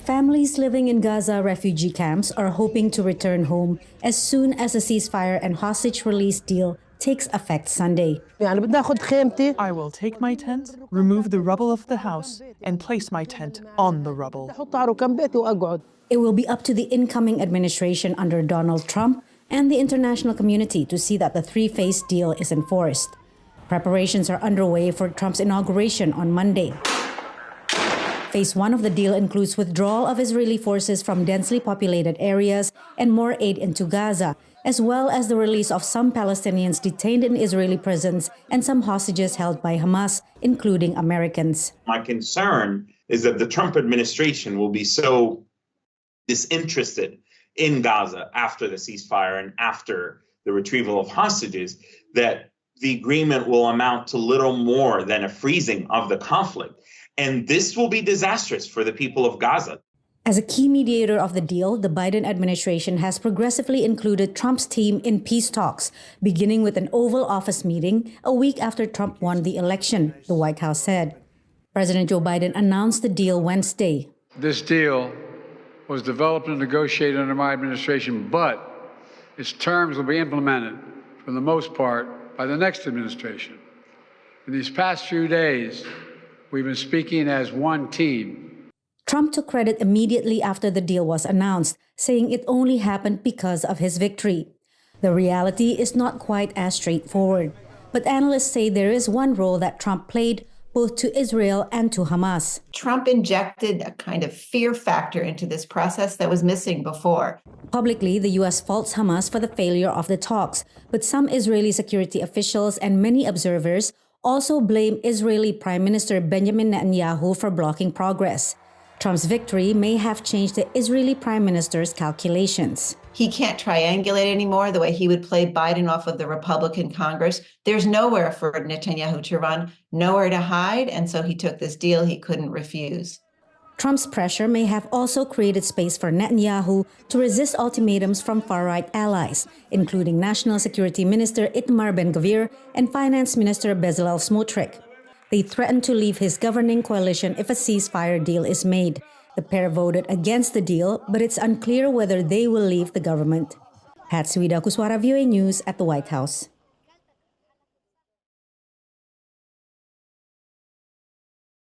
Families living in Gaza refugee camps are hoping to return home as soon as a ceasefire and hostage release deal takes effect Sunday. I will take my tent, remove the rubble of the house, and place my tent on the rubble. It will be up to the incoming administration under Donald Trump and the international community to see that the three-phase deal is enforced. Preparations are underway for Trump's inauguration on Monday. Phase 1 of the deal includes withdrawal of Israeli forces from densely populated areas and more aid into Gaza, as well as the release of some Palestinians detained in Israeli prisons and some hostages held by Hamas, including Americans. My concern is that the Trump administration will be so disinterested in Gaza after the ceasefire and after the retrieval of hostages that the agreement will amount to little more than a freezing of the conflict. And this will be disastrous for the people of Gaza. As a key mediator of the deal, the Biden administration has progressively included Trump's team in peace talks, beginning with an Oval Office meeting a week after Trump won the election, the White House said. President Joe Biden announced the deal Wednesday. This deal was developed and negotiated under my administration, but its terms will be implemented, for the most part, by the next administration. In these past few days, we've been speaking as one team. Trump took credit immediately after the deal was announced, saying it only happened because of his victory. The reality is not quite as straightforward, but analysts say there is one role that Trump played both to Israel and to Hamas. Trump injected a kind of fear factor into this process that was missing before. Publicly, the U.S. faults Hamas for the failure of the talks, but some Israeli security officials and many observers also blame Israeli Prime Minister Benjamin Netanyahu for blocking progress. Trump's victory may have changed the Israeli Prime Minister's calculations. He can't triangulate anymore the way he would play Biden off of the Republican Congress. There's nowhere for Netanyahu to run, nowhere to hide, and so he took this deal he couldn't refuse. Trump's pressure may have also created space for Netanyahu to resist ultimatums from far-right allies, including National Security Minister Itamar Ben-Gvir and Finance Minister Bezalel Smotrich. They threatened to leave his governing coalition if a ceasefire deal is made. The pair voted against the deal, but it's unclear whether they will leave the government. Patsy, Widakuswara, VOA News at the White House.